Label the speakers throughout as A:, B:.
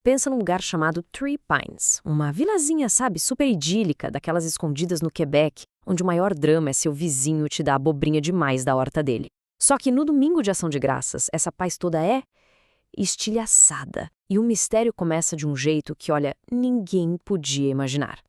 A: Pensa num lugar chamado Three Pines, uma vilazinha, sabe, super idílica, daquelas escondidas no Quebec, onde o maior drama é seu vizinho te dar abobrinha demais da horta dele. Só que no domingo de Ação de Graças, essa paz toda é estilhaçada. E o mistério começa de um jeito que, olha, ninguém podia imaginar.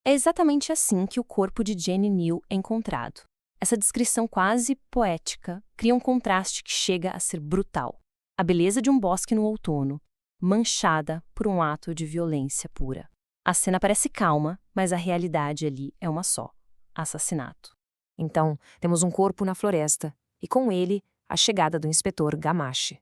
B: É exatamente assim que o corpo de Jane New é encontrado. Essa descrição quase poética cria um contraste que chega a ser brutal. A beleza de um bosque no outono, manchada por um ato de violência pura. A cena parece calma, mas a realidade ali é uma só: assassinato.
A: Então, temos um corpo na floresta, e com ele, a chegada do inspetor Gamache.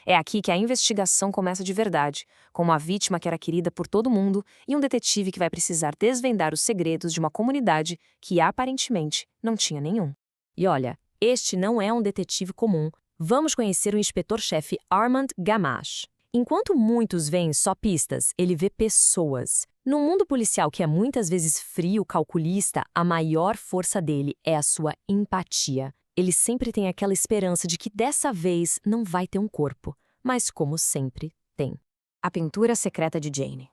A: É aqui que a investigação começa de verdade, com uma vítima que era querida por todo mundo e um detetive que vai precisar desvendar os segredos de uma comunidade que aparentemente não tinha nenhum. E olha, este não é um detetive comum. Vamos conhecer o inspetor-chefe Armand Gamache. Enquanto muitos veem só pistas, ele vê pessoas. No mundo policial que é muitas vezes frio, calculista, a maior força dele é a sua empatia. Ele sempre tem aquela esperança de que dessa vez não vai ter um corpo, mas como sempre, tem. A pintura secreta de Jane.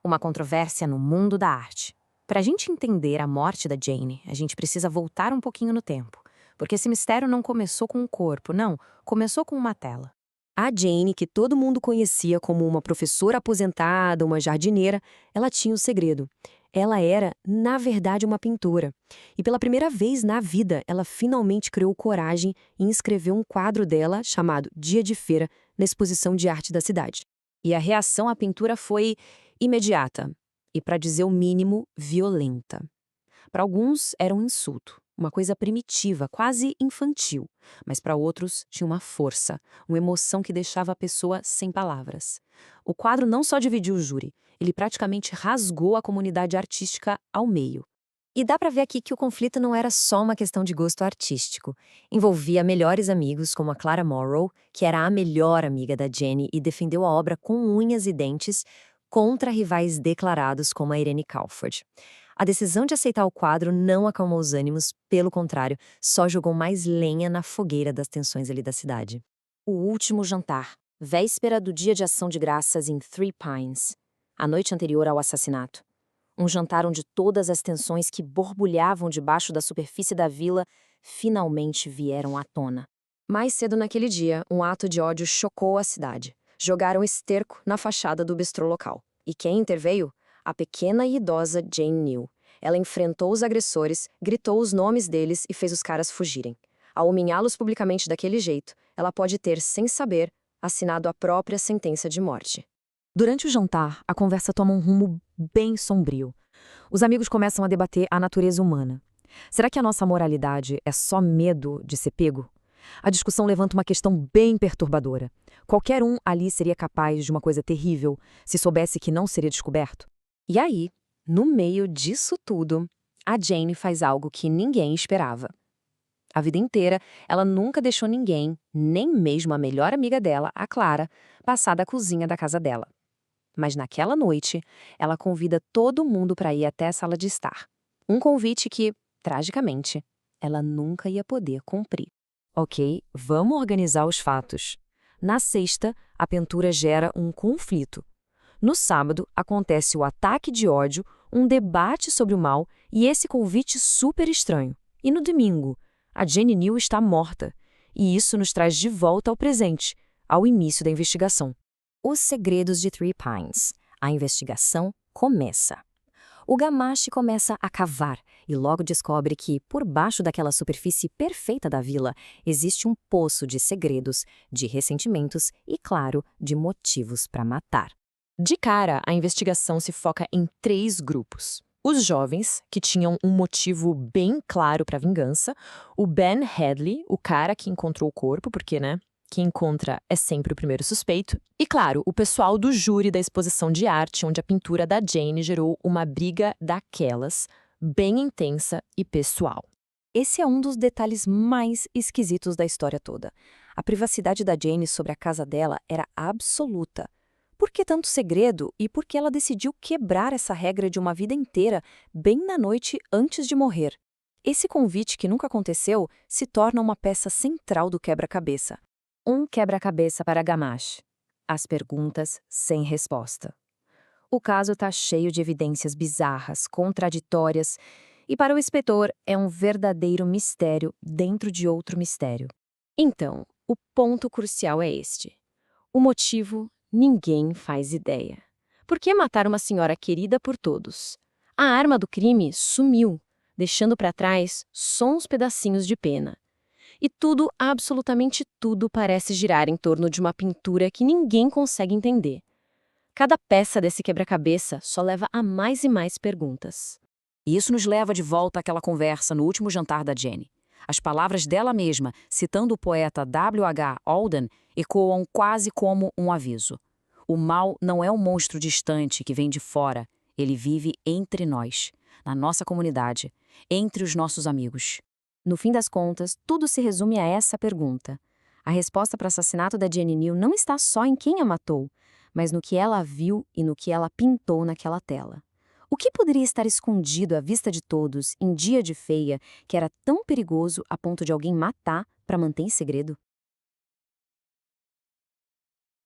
A: Uma controvérsia no mundo da arte. Para a gente entender a morte da Jane, a gente precisa voltar um pouquinho no tempo, porque esse mistério não começou com um corpo, não, começou com uma tela. A Jane, que todo mundo conhecia como uma professora aposentada, uma jardineira, ela tinha um segredo. Ela era, na verdade, uma pintora. E pela primeira vez na vida, ela finalmente criou coragem em escrever um quadro dela, chamado Dia de Feira, na exposição de arte da cidade. E a reação à pintura foi imediata. E, para dizer o mínimo, violenta. Para alguns, era um insulto, uma coisa primitiva, quase infantil. Mas para outros, tinha uma força, uma emoção que deixava a pessoa sem palavras. O quadro não só dividiu o júri, ele praticamente rasgou a comunidade artística ao meio. E dá para ver aqui que o conflito não era só uma questão de gosto artístico. Envolvia melhores amigos, como a Clara Morrow, que era a melhor amiga da Jane e defendeu a obra com unhas e dentes, contra rivais declarados como a Irene Calford. A decisão de aceitar o quadro não acalmou os ânimos, pelo contrário, só jogou mais lenha na fogueira das tensões ali da cidade. O último jantar, véspera do dia de Ação de Graças em Three Pines, a noite anterior ao assassinato. Um jantar onde todas as tensões que borbulhavam debaixo da superfície da vila finalmente vieram à tona. Mais cedo naquele dia, um ato de ódio chocou a cidade. Jogaram esterco na fachada do bistrô local. E quem interveio? A pequena e idosa Jane New. Ela enfrentou os agressores, gritou os nomes deles e fez os caras fugirem. Ao humilhá-los publicamente daquele jeito, ela pode ter, sem saber, assinado a própria sentença de morte. Durante o jantar, a conversa toma um rumo bem sombrio. Os amigos começam a debater a natureza humana. Será que a nossa moralidade é só medo de ser pego? A discussão levanta uma questão bem perturbadora. Qualquer um ali seria capaz de uma coisa terrível se soubesse que não seria descoberto? E aí, no meio disso tudo, a Jane faz algo que ninguém esperava. A vida inteira, ela nunca deixou ninguém, nem mesmo a melhor amiga dela, a Clara, passar da cozinha da casa dela. Mas naquela noite, ela convida todo mundo para ir até a sala de estar. Um convite que, tragicamente, ela nunca ia poder cumprir. Ok, vamos organizar os fatos. Na sexta, a pintura gera um conflito. No sábado, acontece o ataque de ódio, um debate sobre o mal e esse convite super estranho. E no domingo, a Jane New está morta. E isso nos traz de volta ao presente, ao início da investigação. Os segredos de Three Pines. A investigação começa. O Gamache começa a cavar e logo descobre que, por baixo daquela superfície perfeita da vila, existe um poço de segredos, de ressentimentos e, claro, de motivos para matar. De cara, a investigação se foca em 3 grupos. Os jovens, que tinham um motivo bem claro para a vingança, o Ben Hadley, o cara que encontrou o corpo, porque, né, quem encontra é sempre o primeiro suspeito, e, claro, o pessoal do júri da exposição de arte, onde a pintura da Jane gerou uma briga daquelas, bem intensa e pessoal. Esse é um dos detalhes mais esquisitos da história toda. A privacidade da Jane sobre a casa dela era absoluta. Por que tanto segredo e por que ela decidiu quebrar essa regra de uma vida inteira bem na noite antes de morrer? Esse convite que nunca aconteceu se torna uma peça central do quebra-cabeça. Um quebra-cabeça para Gamache. As perguntas sem resposta. O caso está cheio de evidências bizarras, contraditórias, e para o inspetor é um verdadeiro mistério dentro de outro mistério.
B: Então, o ponto crucial é este. O motivo, ninguém faz ideia. Por que matar uma senhora querida por todos? A arma do crime sumiu, deixando para trás só uns pedacinhos de pena. E tudo, absolutamente tudo, parece girar em torno de uma pintura que ninguém consegue entender. Cada peça desse quebra-cabeça só leva a mais e mais perguntas.
A: E isso nos leva de volta àquela conversa no último jantar da Jenny. As palavras dela mesma, citando o poeta W.H. Auden, ecoam quase como um aviso. O mal não é um monstro distante que vem de fora, ele vive entre nós, na nossa comunidade, entre os nossos amigos. No fim das contas, tudo se resume a essa pergunta. A resposta para o assassinato da Jenny New não está só em quem a matou, mas no que ela viu e no que ela pintou naquela tela. O que poderia estar escondido à vista de todos em dia de feia que era tão perigoso a ponto de alguém matar para manter em segredo?